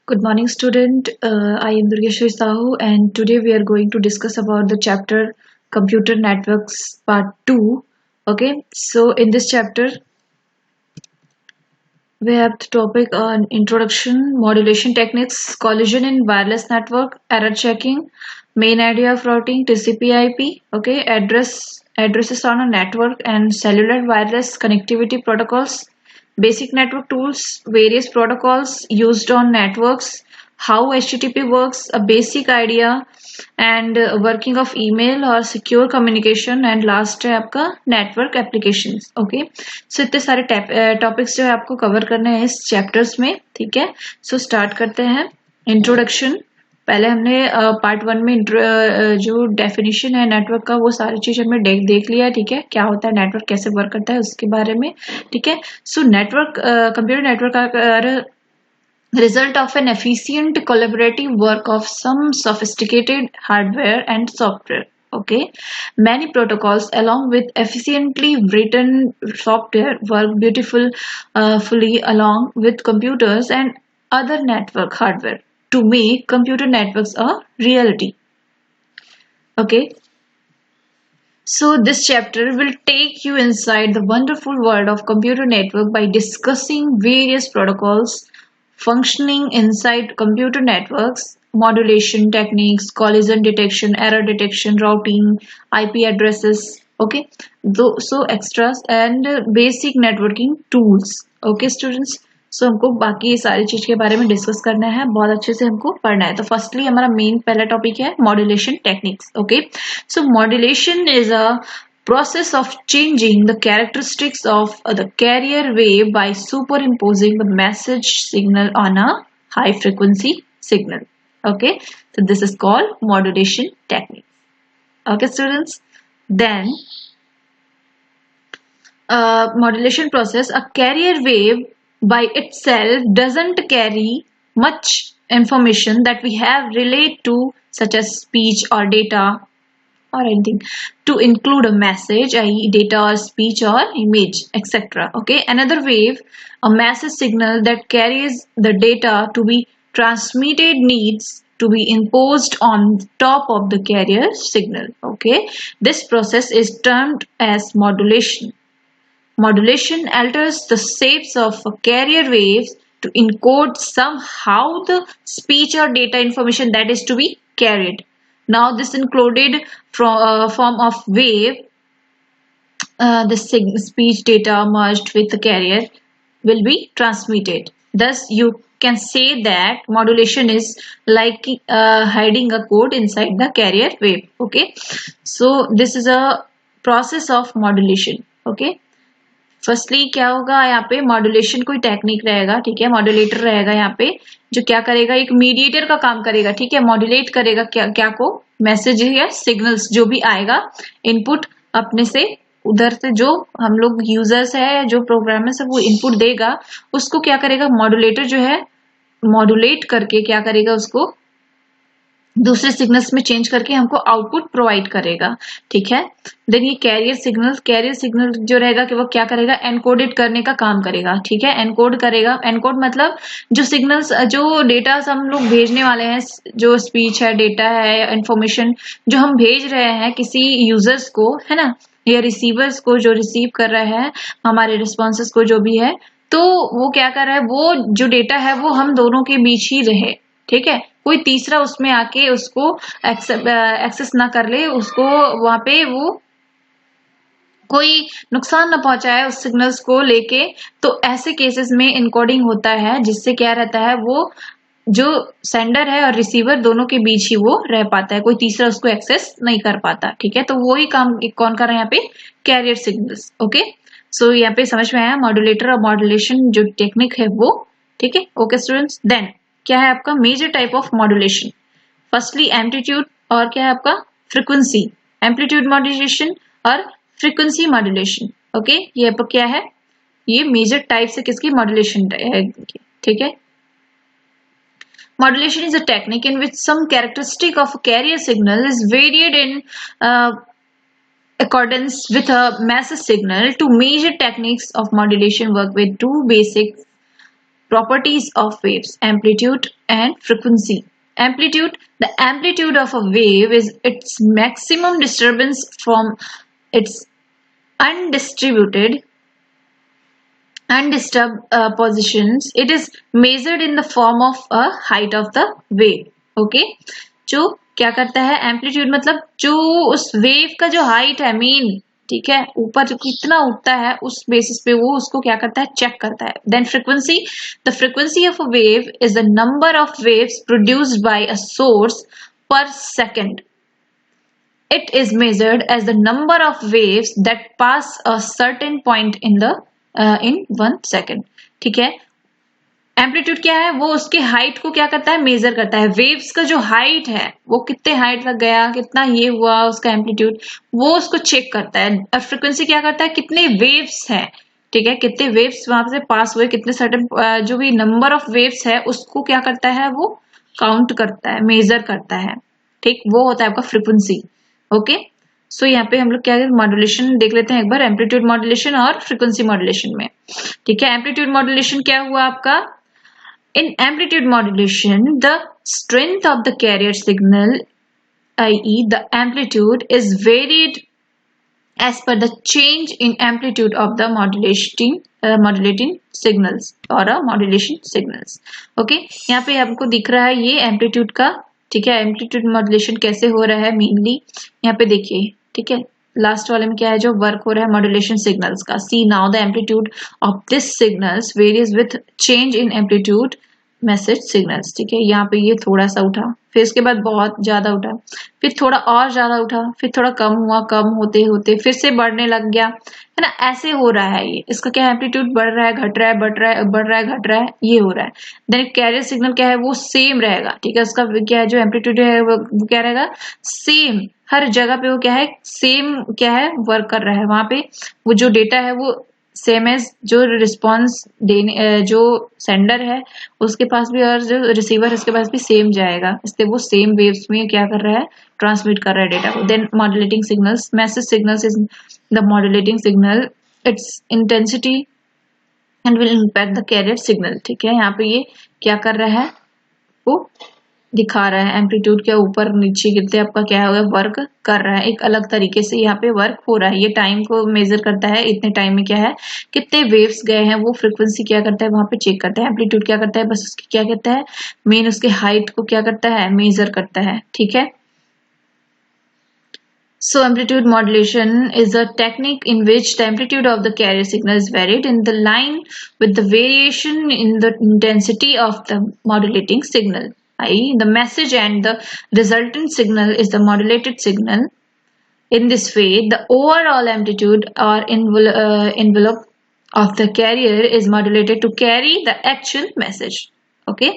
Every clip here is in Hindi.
Good morning, student. I am Durgeshwar Sahu, and today we are going to discuss about the chapter Computer Networks Part 2. Okay, so in this chapter, we have the topic on introduction, modulation techniques, collision in wireless network, error checking, main idea of routing, TCP/IP. Okay, addresses on a network and cellular wireless connectivity protocols, basic network tools, various protocols used on networks, how HTTP works, a basic idea and working of email और secure communication and last है आपका network applications. ओके सो इतने सारे टॉपिक्स जो है आपको कवर करने हैं इस चैप्टर्स में. ठीक है, सो स्टार्ट करते हैं. इंट्रोडक्शन. पहले हमने पार्ट 1 में जो डेफिनेशन है नेटवर्क का वो सारी चीज हमने देख लिया. ठीक है, क्या होता है नेटवर्क, कैसे वर्क करता है उसके बारे में. ठीक है, सो नेटवर्क कंप्यूटर नेटवर्क का result of an efficient collaborative work of some sophisticated hardware and software. Okay, many protocols along with efficiently written software work fully along with computers and other network hardware to make computer networks a reality. Okay, so this chapter will take you inside the wonderful world of computer network by discussing various protocols functioning inside computer networks, modulation techniques, collision detection, error detection, routing, IP addresses, okay, so extras and basic networking tools. Okay students, सो हमको बाकी ये सारी चीज के बारे में डिस्कस करना है, बहुत अच्छे से हमको पढ़ना है. तो फर्स्टली हमारा मेन पहला टॉपिक है modulation techniques. Okay, so modulation is a process of changing the characteristics of the carrier wave by superimposing the message signal on a high frequency signal. Okay, so this is called modulation technique. Okay students, then modulation process, a carrier wave by itself doesn't carry much information that we have relate to, such as speech or data or anything, to include a message, i.e. data or speech or image, etc. Okay, another wave, a message signal that carries the data to be transmitted, needs to be imposed on top of the carrier signal. Okay, this process is termed as modulation. Modulation alters the shapes of carrier waves to encode somehow the speech or data information that is to be carried. Now this included form of wave, the speech data merged with the carrier will be transmitted. Thus you can say that modulation is like hiding a code inside the carrier wave. Okay, so this is a process of modulation. Okay, firstly क्या होगा यहाँ पे, मॉड्यूलेशन कोई टेक्निक रहेगा. ठीक है, मॉड्यूलेटर रहेगा यहाँ पे जो क्या करेगा, एक मीडिएटर का काम करेगा. ठीक है, मॉड्यूलेट करेगा क्या को, मैसेज या सिग्नल्स जो भी आएगा इनपुट अपने से, उधर से जो हम लोग यूजर्स है, जो प्रोग्रामर्स है, वो इनपुट देगा, उसको क्या करेगा मॉड्यूलेटर जो है, मॉड्यूलेट करके क्या करेगा, उसको दूसरे सिग्नल्स में चेंज करके हमको आउटपुट प्रोवाइड करेगा. ठीक है, देन ये कैरियर सिग्नल जो रहेगा कि वो क्या करेगा, एनकोडेड करने का काम करेगा. ठीक है, एनकोड करेगा. एनकोड मतलब जो सिग्नल्स, जो डेटा हम लोग भेजने वाले हैं, जो स्पीच है, डेटा है, इंफॉर्मेशन जो हम भेज रहे हैं किसी यूजर्स को, है ना, या रिसीवर्स को जो रिसीव कर रहा है हमारे रिस्पॉन्सेस को, जो भी है, तो वो क्या कर रहा है, वो जो डेटा है वो हम दोनों के बीच ही रहे. ठीक है, कोई तीसरा उसमें आके उसको एक्सेस ना कर ले, उसको वहां पे वो कोई नुकसान ना पहुंचाए उस सिग्नल्स को लेके. तो ऐसे केसेस में इनकोडिंग होता है, जिससे क्या रहता है, वो जो सेंडर है और रिसीवर दोनों के बीच ही वो रह पाता है, कोई तीसरा उसको एक्सेस नहीं कर पाता. ठीक है, तो वही काम कौन कर रहा है यहाँ पे, कैरियर सिग्नल्स. ओके, सो यहाँ पे समझ में आया मॉड्यूलेटर और मॉड्यूलेशन जो टेक्निक है वो. ठीक है, ओके स्टूडेंट्स, देन क्या है आपका major type of modulation. Firstly amplitude और क्या है आपका फ्रीक्वेंसी. एम्पलीट्यूड मॉड्यूलेशन और फ्रीक्वेंसी मॉड्यूलेशन. ओके, ये आपका क्या है, ये मेजर टाइप से किसकी मॉड्यूलेशन है. ठीक है, modulation is a technique in which some characteristic of a carrier signal is varied in accordance with a message signal. Two major techniques of modulation work with two basic properties of waves, amplitude and frequency. Amplitude, the amplitude of a wave is its maximum disturbance from its undisturbed positions. It is measured in the form of a height of the wave. Okay, जो क्या करता है एम्पलीट्यूड मतलब जो उस वेव का जो हाइट है मीन, ठीक है, ऊपर जो कितना उठता है उस बेसिस पे वो उसको क्या करता है चेक करता है. Then frequency, the frequency of a wave is the number of waves produced by a source per second. It is measured as the number of waves that pass a certain point in 1 second. ठीक है, एम्पलीट्यूड क्या है, वो उसके हाइट को क्या करता है मेजर करता है. वेव्स का जो हाइट है वो कितने हाइट तक गया, कितना ये हुआ उसका एम्पलीट्यूड, वो उसको चेक करता है. और फ्रीक्वेंसी क्या करता है, कितने वेव्स हैं, ठीक है, कितने वेव्स वहां से पास हुए, कितने सर्टेन जो भी नंबर ऑफ वेव्स है उसको क्या करता है वो काउंट करता है, मेजर करता है. ठीक, वो होता है आपका फ्रीक्वेंसी. ओके, सो यहाँ पे हम लोग क्या मॉड्यूलेशन देख लेते हैं एक बार, एम्पलीट्यूड मॉड्यूलेशन और फ्रीक्वेंसी मॉड्यूलेशन में. ठीक है, एम्पलीट्यूड मॉड्यूलेशन क्या हुआ आपका, in amplitude modulation the strength of the carrier signal, i.e. the amplitude, is varied as per the change in amplitude of the modulating signals or modulation signals. Okay, यहाँ पे आपको दिख रहा है ये एम्पलीट्यूड का. ठीक है, एम्पलीट्यूड मॉड्यूलेशन कैसे हो रहा है मेनली यहाँ पे देखिए. ठीक है, लास्ट वाले में क्या है जो वर्क हो रहा है मॉड्यूलेशन सिग्नल्स का. See now the amplitude of this signals varies with change in amplitude message signals. ठीक है, यहाँ पे ये थोड़ा सा उठा, फिर इसके बाद बहुत ज्यादा उठा, फिर थोड़ा और ज्यादा उठा, फिर थोड़ा कम हुआ, कम होते होते फिर से बढ़ने लग गया, है ना, ऐसे हो रहा है ये. इसका क्या एम्पलीट्यूड बढ़ रहा है, घट रहा है, बढ़ रहा है, बढ़ रहा है, घट रहा है, ये हो रहा है. देन कैरियर सिग्नल क्या है वो सेम रहेगा. ठीक है, उसका क्या है जो एम्पलीट्यूड है वो क्या रहेगा, सेम हर जगह पे वो क्या है सेम क्या है वर्क कर रहा है. वहां पे वो जो डेटा है वो सेम एज जो रिस्पॉन्स देने जो सेंडर है उसके पास भी और जो रिसीवर है उसके पास भी सेम जाएगा, इसलिए वो सेम वेव्स में क्या कर रहा है ट्रांसमिट कर रहा है डेटा को. Then modulating signals, message signals is the modulating signal, its intensity and will impact the carrier signal. ठीक है, यहाँ पे ये क्या कर रहा है वो दिखा रहा है एम्पलीट्यूड के ऊपर नीचे कितने आपका क्या होगा वर्क कर रहा है, एक अलग तरीके से यहाँ पे वर्क हो रहा है. ये टाइम को मेजर करता है, इतने टाइम में क्या है कितने वेव्स गए हैं, वो फ्रीक्वेंसी क्या करता है वहां पे चेक करता है. एम्पलीट्यूड क्या करता है बस उसकी क्या कहता है मेन उसके हाइट को क्या करता है मेजर करता है. ठीक है, so amplitude modulation is a technique in which the amplitude of the carrier signal is varied in the line with the variation in the intensity of the modulating signal, i.e. the message and the resultant signal is the modulated signal. In this way, the overall amplitude or envelope of the carrier is modulated to carry the actual message. Okay.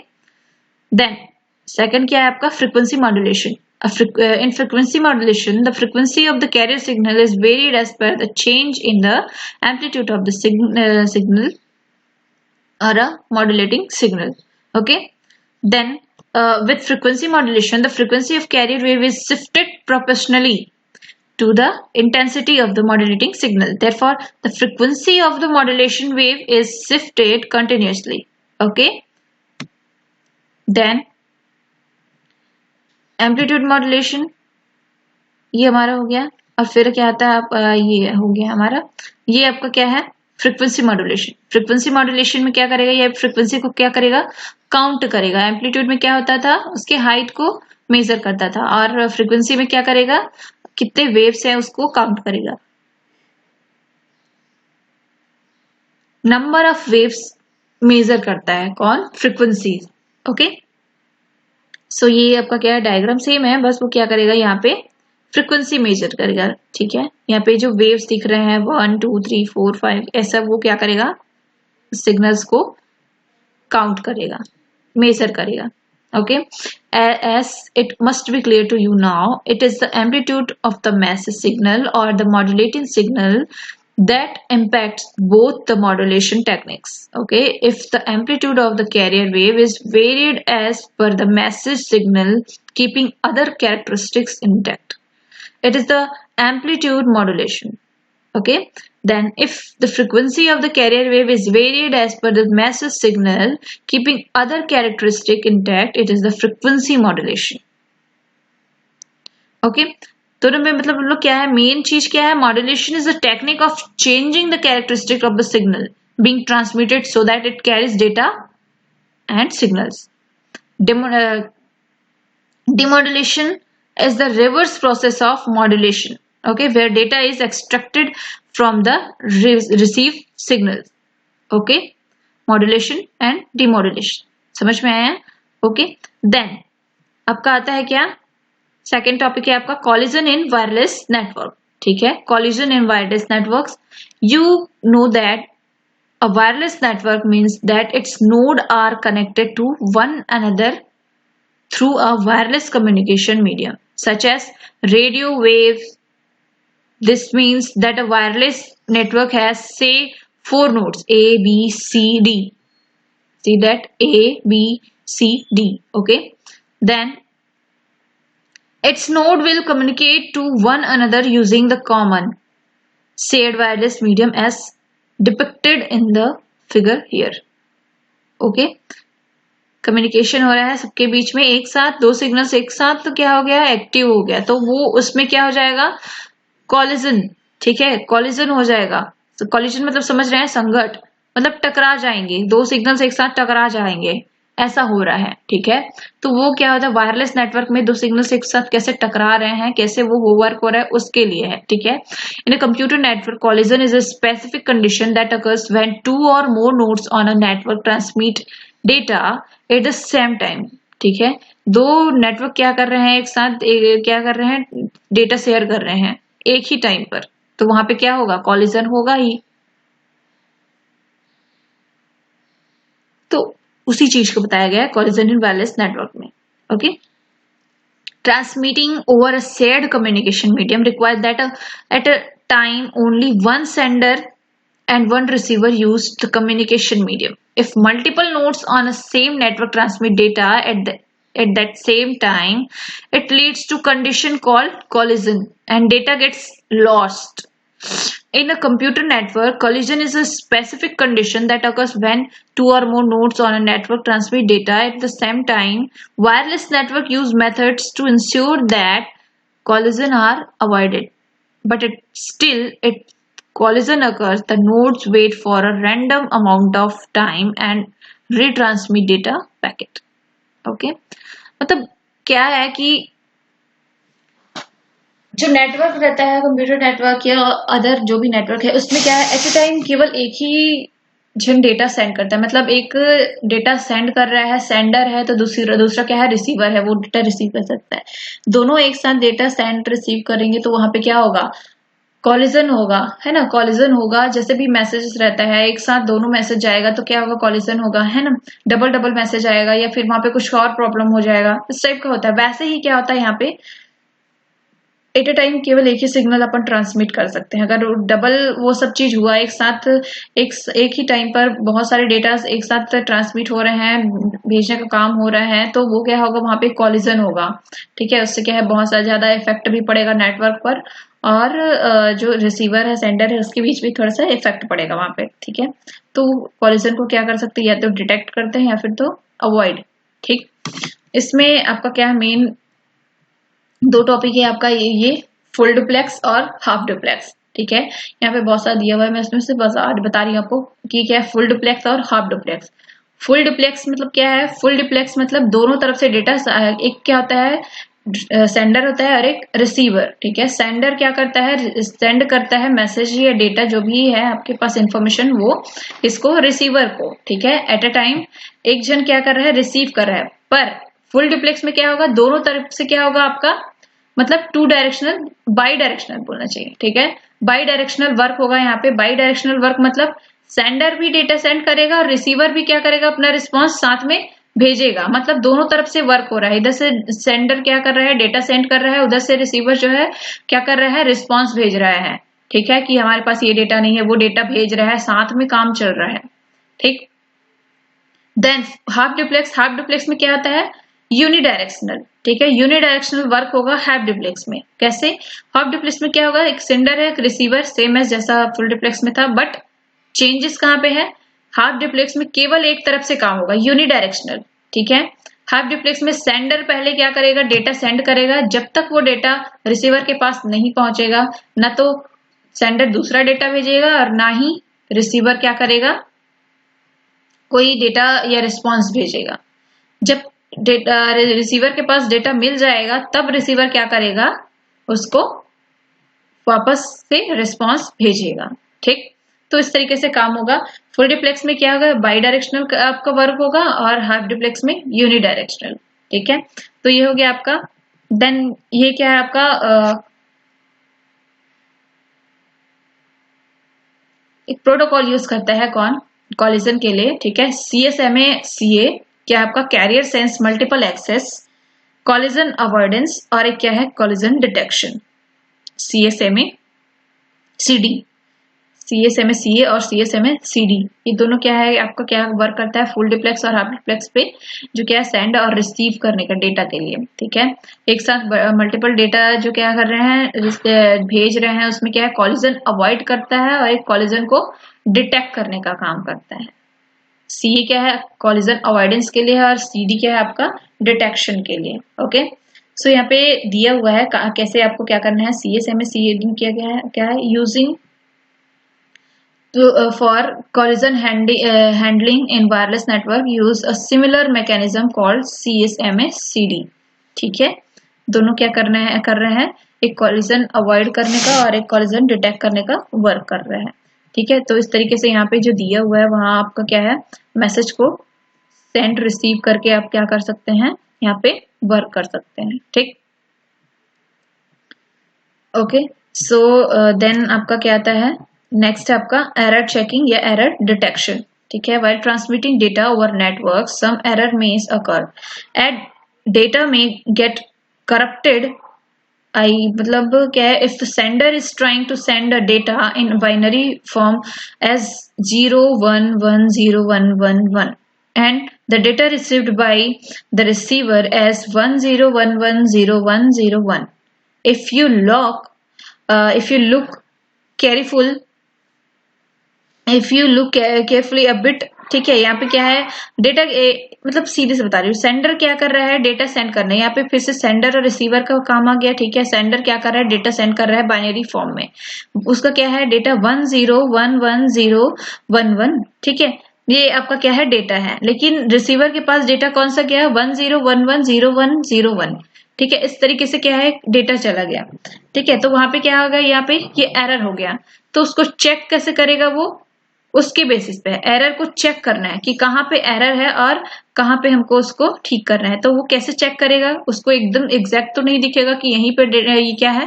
Then second क्या है आपका frequency modulation. In frequency modulation, the frequency of the carrier signal is varied as per the change in the amplitude of the signal or a modulating signal. Okay. Then with frequency modulation, the frequency of carrier wave is shifted proportionally to the intensity of the modulating signal. Therefore, the frequency of the modulation wave is shifted continuously. Okay. Then amplitude modulation ये हमारा हो गया, और फिर क्या आता है आप ये हो गया हमारा, ये आपका क्या है फ्रीक्वेंसी मॉड्यूलेशन. फ्रीक्वेंसी मॉड्यूलेशन में क्या करेगा, ये फ्रीक्वेंसी को क्या करेगा काउंट करेगा. एम्पलीट्यूड में क्या होता था उसके हाइट को मेजर करता था, और फ्रीक्वेंसी में क्या करेगा कितने वेव्स है उसको काउंट करेगा. नंबर ऑफ वेव्स मेजर करता है कौन, फ्रीक्वेंसी. ओके, सो ये आपका क्या है डायग्राम सेम है, बस वो क्या करेगा यहाँ पे फ्रीक्वेंसी मेजर करेगा. ठीक है, यहाँ पे जो वेव्स दिख रहे हैं 1 2 3 4 5 ऐसा वो क्या करेगा सिग्नल्स को काउंट करेगा, मेजर करेगा. Okay, as it must be clear to you now, it is the amplitude of the message signal or the modulating signal that impacts both the modulation techniques. Okay, if the amplitude of the carrier wave is varied as per the message signal keeping other characteristics intact, it is the amplitude modulation. Okay, Then if the frequency of the carrier wave is varied as per the message signal, keeping other characteristic intact, it is the frequency modulation. Okay, दोनों में मतलब हम लोग क्या है, मेन चीज क्या है, modulation is the technique of changing the characteristic of the signal being transmitted so that it carries data and signals. Demodulation is the reverse process of modulation, okay, where data is extracted from the received signals. Okay, modulation and demodulation समझ में आया? Okay, then आपका आता है क्या, सेकेंड टॉपिक है आपका कॉलिजन इन वायरलेस नेटवर्क. ठीक है, collision in wireless networks. You know that a wireless network means that its nodes are connected to one another through a wireless communication medium such as radio waves. This means that a wireless network has say 4 nodes A, B, C, D. See that A, B, C, D. Okay, then its node will communicate to one another using the common shared wireless medium as depicted in the figure here. Okay, communication हो रहा है सबके बीच में एक साथ, दो सिग्नल्स एक साथ, तो क्या हो गया, एक्टिव हो गया, तो वो उसमें क्या हो जाएगा, कॉलिजन. ठीक है, कॉलिजन हो जाएगा. तो कॉलिजन मतलब समझ रहे हैं, संघट, मतलब टकरा जाएंगे, दो सिग्नल्स एक साथ टकरा जाएंगे, ऐसा हो रहा है. ठीक है, तो वो क्या होता है, वायरलेस नेटवर्क में दो सिग्नल्स एक साथ कैसे टकरा रहे हैं, कैसे वो वर्क हो रहा है, उसके लिए है. ठीक है, in a computer network collision is a specific condition that occurs when 2 or more nodes on a network transmit data at the same time. ठीक है, दो नेटवर्क क्या कर रहे हैं, एक साथ क्या कर रहे हैं, डेटा शेयर कर रहे हैं एक ही टाइम पर, तो वहां पे क्या होगा, कॉलिजन होगा ही. तो उसी चीज को बताया गया है कॉलिजन इन वायरलेस नेटवर्क में. Okay, transmitting over a shared communication medium requires that at a time only one sender and one receiver use the communication medium. If multiple nodes on a same network transmit data at that same time, it leads to condition called collision and data gets lost. In a computer network, collision is a specific condition that occurs when 2 or more nodes on a network transmit data at the same time. Wireless network use methods to ensure that collision are avoided. But it collision occurs, the nodes wait for a random amount of time and retransmit data packet. Okay, मतलब क्या है कि जो नेटवर्क रहता है, कंप्यूटर नेटवर्क या अदर जो भी नेटवर्क है, उसमें क्या है, एट ए टाइम केवल एक ही जन डेटा सेंड करता है. मतलब एक डेटा सेंड कर रहा है, सेंडर है, तो दूसरा क्या है, रिसीवर है, वो डेटा रिसीव कर सकता है. दोनों एक साथ डेटा सेंड रिसीव करेंगे तो वहां पे क्या होगा, कॉलिजन होगा, है ना, कॉलिजन होगा. जैसे भी मैसेज रहता है, एक साथ दोनों मैसेज जाएगा तो क्या होगा, कॉलिजन होगा, है ना, डबल मैसेज आएगा या फिर वहां पे कुछ और प्रॉब्लम हो जाएगा, इस टाइप का होता है. वैसे ही क्या होता है, यहाँ पे एट ए टाइम केवल एक ही सिग्नल अपन ट्रांसमिट कर सकते हैं. अगर डबल वो सब चीज हुआ, एक साथ एक ही टाइम पर बहुत सारे डेटा एक साथ ट्रांसमिट हो रहे हैं, भेजने का काम हो रहा है, तो वो क्या होगा, वहां पे कॉलिजन होगा. ठीक है, उससे क्या है, बहुत ज्यादा इफेक्ट भी पड़ेगा नेटवर्क पर, और जो रिसीवर है, सेंडर है, उसके बीच भी थोड़ा सा इफेक्ट पड़ेगा वहां पे. ठीक है, तो कॉलिजन को क्या कर सकते हैं, या तो डिटेक्ट करते हैं या फिर तो अवॉइड. ठीक, इसमें आपका क्या है, मेन दो टॉपिक है आपका, ये फुल डुप्लेक्स और हाफ डुप्लेक्स. ठीक है, यहाँ पे बहुत सारा दिया हुआ है, मैं इसमें से बता रही हूँ आपको कि क्या है फुल डुप्लेक्स और हाफ डुप्लेक्स. फुल डुप्लेक्स मतलब क्या है, फुल डुप्लेक्स मतलब दोनों तरफ से डेटा, एक क्या होता है, सेंडर होता है और एक रिसीवर. ठीक है, सेंडर क्या करता है, सेंड करता है मैसेज या डेटा जो भी है आपके पास इंफॉर्मेशन, वो इसको रिसीवर को. ठीक है, एट अ टाइम एक जन क्या कर रहा है, रिसीव कर रहा है. पर फुल डुप्लेक्स में क्या होगा, दोनों तरफ से क्या होगा आपका, मतलब 2 डायरेक्शनल, बाई डायरेक्शनल बोलना चाहिए. ठीक है, बाई डायरेक्शनल वर्क होगा यहाँ पे. बाई डायरेक्शनल वर्क मतलब सेंडर भी डेटा सेंड करेगा और रिसीवर भी क्या करेगा, अपना रिस्पॉन्स साथ में भेजेगा. मतलब दोनों तरफ से वर्क हो रहा है, इधर से सेंडर क्या कर रहा है, डेटा सेंड कर रहा है, उधर से रिसीवर जो है क्या कर रहा है, रिस्पॉन्स भेज रहा है. ठीक है, कि हमारे पास ये डेटा नहीं है, वो डेटा भेज रहा है, साथ में काम चल रहा है. ठीक, than half duplex. Half duplex में क्या होता है, यूनिडायरेक्शनल, ठीक है। यूनिडायरेक्शनल वर्क होगा हाफ डुप्लेक्स में। कैसे? हाफ डुप्लेक्स में क्या होगा, एक सेंडर है, एक रिसीवर, सेम एज जैसा फुल डुप्लेक्स में था, बट चेंजेस कहाँ पे है, हाफ डुप्लेक्स में केवल एक तरफ से काम होगा, यूनिडायरेक्शनल, ठीक है। हाफ डुप्लेक्स में सेंडर पहले क्या करेगा, डेटा सेंड करेगा, जब तक वो डेटा रिसीवर के पास नहीं पहुंचेगा ना तो सेंडर दूसरा डेटा भेजेगा और ना ही रिसीवर क्या करेगा, कोई डेटा या रिस्पॉन्स भेजेगा। जब डेटा रिसीवर के पास डेटा मिल जाएगा तब रिसीवर क्या करेगा, उसको वापस से रिस्पॉन्स भेजेगा, ठीक। तो इस तरीके से काम होगा। फुल डुप्लेक्स में क्या होगा, बाई डायरेक्शनल आपका वर्क होगा और हाफ डुप्लेक्स में यूनिडायरेक्शनल, ठीक है। तो ये हो गया आपका। देन ये क्या है आपका, एक प्रोटोकॉल यूज करता है कौन, कॉलिजन के लिए, ठीक है। CSMA CA क्या है आपका, carrier sense multiple access, collision avoidance, और एक क्या है, collision detection. CSMA CD, CSMA CA और CSMA CD, ये दोनों क्या है आपका, क्या वर्क करता है, फुल डुप्लेक्स और हाफ डुप्लेक्स पे, जो क्या है सेंड और रिसीव करने का डेटा के लिए, ठीक है। एक साथ मल्टीपल डेटा जो क्या कर रहे हैं, भेज रहे हैं, उसमें क्या है, कॉलिजन अवॉइड करता है और एक कॉलिजन को डिटेक्ट करने का काम करता है। CA क्या है, कॉलिजन अवॉइडेंस के लिए है, और CD क्या है आपका, डिटेक्शन के लिए, ओके। सो यहाँ पे दिया हुआ है कैसे आपको क्या करना है। CSMA CA क्या है, using for collision handling in wireless network use a similar mechanism called CSMA CD, ठीक है। दोनों क्या कर रहे हैं, एक कॉलिजन अवॉइड करने का और एक कॉलिजन डिटेक्ट करने का वर्क कर रहे हैं, ठीक है। तो इस तरीके से यहाँ पे जो दिया हुआ है वहां आपका क्या है, मैसेज को सेंड रिसीव करके आप क्या कर सकते हैं, यहाँ पे वर्क कर सकते हैं, ठीक। ओके, सो देन आपका क्या आता है, नेक्स्ट आपका एरर चेकिंग या एरर डिटेक्शन, ठीक है। While transmitting data over network some error may occur at data में गेट करप्टेड, मतलब क्या है, if the sender is trying to send a data in binary form as 0 1 1 0 1 1 1 and the data received by the receiver as 1 0 1 1 0 1 0 1. If you look careful, if you look carefully a bit, ठीक है। यहाँ पे क्या है, डेटा मतलब सीधे से बता रही हूँ, सेंडर क्या कर रहा है, डेटा सेंड करना है। यहाँ पे फिर से सेंडर और रिसीवर का काम आ गया, ठीक है। सेंडर क्या कर रहा है, डेटा सेंड कर रहा है बाइनरी फॉर्म में, उसका क्या है, डेटा 1 0 1 1 0 1 1, ठीक है। ये आपका क्या है, डेटा है, लेकिन रिसीवर के पास डेटा कौन सा गया है, 1 0 1 1 0 1 0 1, ठीक है। इस तरीके से क्या है, डेटा चला गया, ठीक है। तो वहां पे क्या होगा, यहाँ पे ये एरर हो गया, तो उसको चेक कैसे करेगा, वो उसके बेसिस पे एरर को चेक करना है कि कहाँ पे एरर है और कहाँ पे हमको उसको ठीक करना है। तो वो कैसे चेक करेगा, उसको एकदम एग्जैक्ट तो नहीं दिखेगा कि यहीं पे ये क्या है,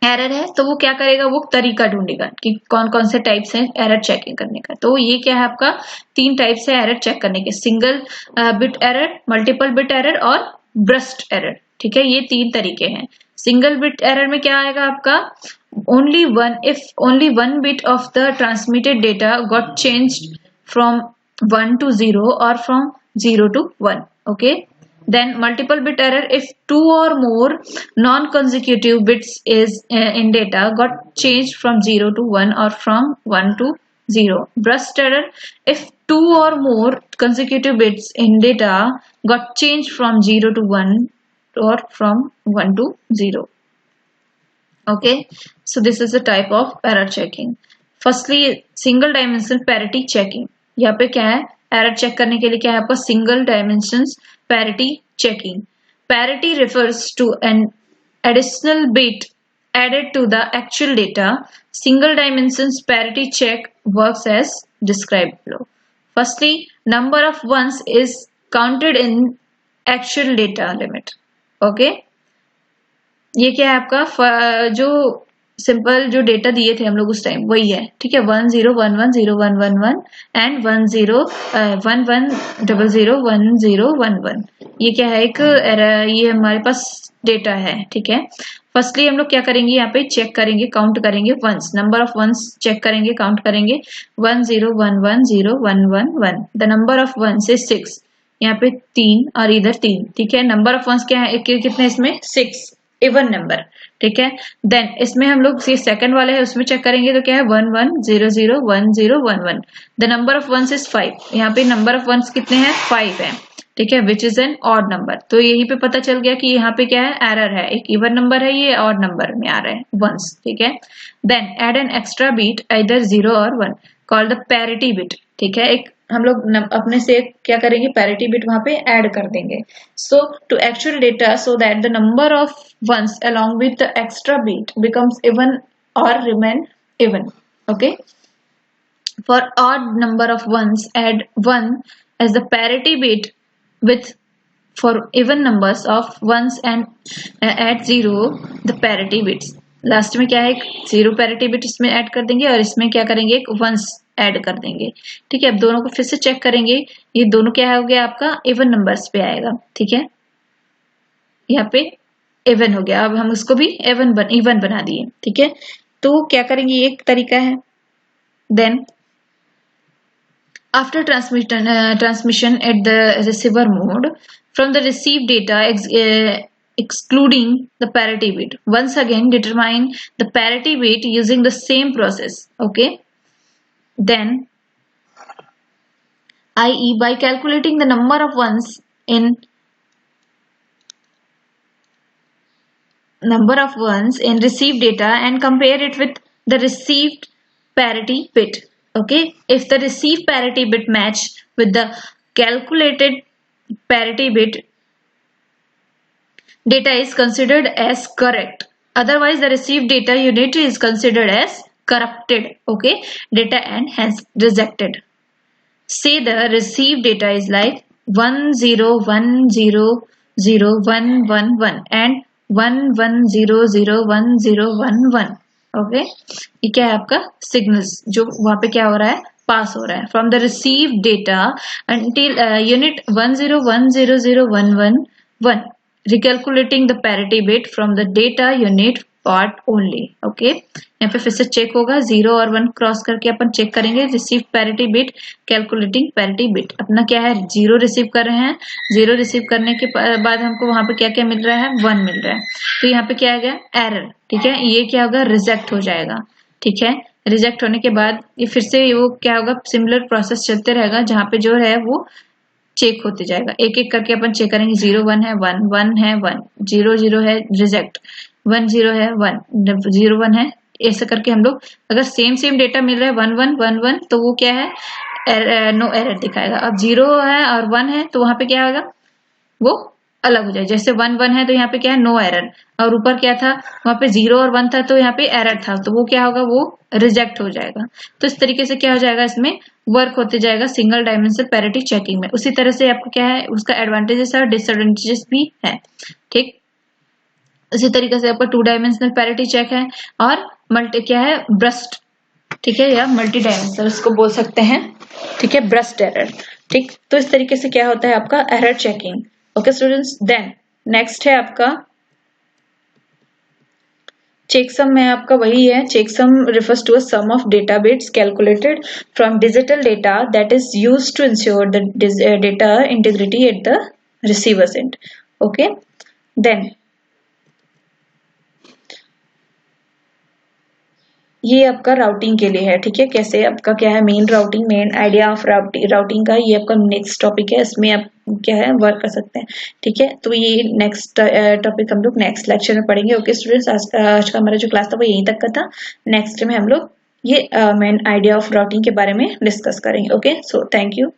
एरर है, तो वो क्या करेगा, वो तरीका ढूंढेगा कि कौन कौन से टाइप्स हैं एरर चेकिंग करने का। तो ये क्या है आपका, 3 टाइप्स है एरर चेक करने के, single bit error, multiple bit error और ब्रस्ट एरर, ठीक है। ये 3 तरीके हैं। सिंगल बिट एरर में क्या आएगा आपका, if only one bit of the transmitted data got changed from 1 to 0 or from 0 to 1, okay. Then multiple bit error, if 2 or more non-consecutive bits is in data got changed from 0 to 1 or from 1 to 0. Burst error, if 2 or more consecutive bits in data got changed from 0 to 1 or from 1 to 0. Okay, so this is a type of error checking. Firstly, single dimension parity checking. यहाँ पे क्या है, एरर चेक करने के लिए क्या है आपका, single dimension parity checking. Parity refers to an additional bit added to the actual data. Single dimensions parity check works as described below. Firstly, number of ones is counted in actual data limit. Okay, ये क्या है आपका, जो सिंपल जो डेटा दिए थे हम लोग उस टाइम वही है, ठीक है। 1 0 1 1 0 1 1 1 एंड 1 0 1 1 0 0 1 0 1 1, ये क्या है, एक ये हमारे पास डेटा है, ठीक है। फर्स्टली हम लोग क्या करेंगे, यहाँ पे चेक करेंगे, काउंट करेंगे ones, number of ones check करेंगे, काउंट करेंगे, 1 0 1 1 0 1 1 1, the number of ones is 6, यहाँ पे 3 और इधर 3, ठीक है। नंबर ऑफ वंस क्या है, कितने इसमें 6, इवन नंबर, ठीक है। देन इसमें हम लोग सेकंड वाले है उसमें चेक करेंगे तो क्या है 1 1 0 0 1 0 1 1। The number of ones is 5, यहाँ पे नंबर ऑफ वंस कितने हैं 5 है, ठीक है, which is an odd number. तो यहीं पे पता चल गया कि यहाँ पे क्या है एरर है, एक इवन नंबर है ये ऑड नंबर में आ रहा है वंस, ठीक है। Then add an extra bit either 0 और 1 कॉल्ड द पैरिटी बिट, ठीक है। एक हम लोग अपने से क्या करेंगे पैरिटी बिट वहां पे ऐड कर देंगे। So to actual data so that the number of ones along with the extra bit becomes even or remain even, okay. For odd number of ones add 1 as the parity bit with for even numbers of ones and add 0 the parity bits। Last में क्या है एक 0 पैरिटी बिट इसमें ऐड कर देंगे और इसमें क्या करेंगे एक वंस ऐड कर देंगे, ठीक है। अब दोनों को फिर से चेक करेंगे, ये दोनों क्या हो गया आपका इवन नंबर्स पे आएगा, ठीक है। यहाँ पे इवन हो गया, अब हम उसको भी इवन बना दिए, ठीक है। तो क्या करेंगे ये एक तरीका है। Then after transmission at the receiver mode from the received data excluding the parity bit, once again determine the parity bit using the same process, okay. Then i.e. by calculating the number of ones in received data and compare it with the received parity bit, okay. If the received parity bit match with the calculated parity bit, data is considered as correct, otherwise the received data unit is considered as corrupted, okay, data and hence rejected. Say the received data is like 1 0 1 0 0 1 1 1 and 1 1 0 0 1 0 1 1, okay. ये क्या है आपका सिग्नल्स जो वहां पे क्या हो रहा है पास हो रहा है from the receive data until unit 1 0 1 0 0 1 1 1, recalculating the parity bit from the data unit part only, okay. यहाँ पे फिर से चेक होगा 0 और 1 क्रॉस करके अपन चेक करेंगे receive parity bit calculating parity bit. अपना क्या है 0 रिसीव कर रहे हैं, 0 रिसीव करने के बाद हमको वहां पे क्या क्या मिल रहा है 1 मिल रहा है, तो यहाँ पे क्या आ गया एरर, ठीक है। ये क्या होगा रिजेक्ट हो जाएगा, ठीक है। रिजेक्ट होने के बाद ये फिर से वो क्या होगा सिमिलर प्रोसेस चलते रहेगा जहाँ पे जो है वो चेक होते जाएगा, एक एक करके अपन चेक करेंगे 0 1 है 1 1 है 1 0 0 है रिजेक्ट 1 0 है 1 0 1 है, ऐसा करके हम लोग अगर सेम डेटा मिल रहा है 1 1 1 1 तो वो क्या है नो एरर दिखाएगा। अब 0 है और 1 है तो वहां पे क्या होगा वो अलग हो जाए, जैसे 1 1 है तो यहाँ पे क्या है नो एरर, और ऊपर क्या था वहां पे 0 और 1 था तो यहाँ पे एरर था तो वो क्या होगा वो रिजेक्ट हो जाएगा। तो इस तरीके से क्या हो जाएगा इसमें वर्क होते जाएगा सिंगल डायमेंशनल पैरिटी चेकिंग में। उसी तरह से आपको क्या है उसका एडवांटेजेस और डिसएडवांटेजेस भी है, ठीक। इसी तरीके से आपका 2 डायमेंशनल पैरिटी चेक है और मल्टी क्या है ब्रस्ट, ठीक है, या मल्टी डायमेंशनल इसको बोल सकते हैं, ठीक है, ब्रस्ट एरर, ठीक। तो इस तरीके से क्या होता है आपका error checking, okay students. Then next है आपका चेकसम में आपका वही है, checksum refers to a sum of data bits calculated from digital data that is used to ensure the data integrity at the receiver's end, okay। Then ये आपका राउटिंग के लिए है, ठीक है, कैसे आपका क्या है main routing, main idea of routing का ये आपका नेक्स्ट टॉपिक है, इसमें आप क्या है वर्क कर सकते हैं, ठीक है। तो ये नेक्स्ट टॉपिक हम लोग नेक्स्ट लेक्चर में पढ़ेंगे, ओके स्टूडेंट्स। आज का हमारा जो क्लास था वो यहीं तक का था, नेक्स्ट में हम लोग ये मेन आइडिया ऑफ राउटिंग के बारे में डिस्कस करेंगे, ओके। So thank you.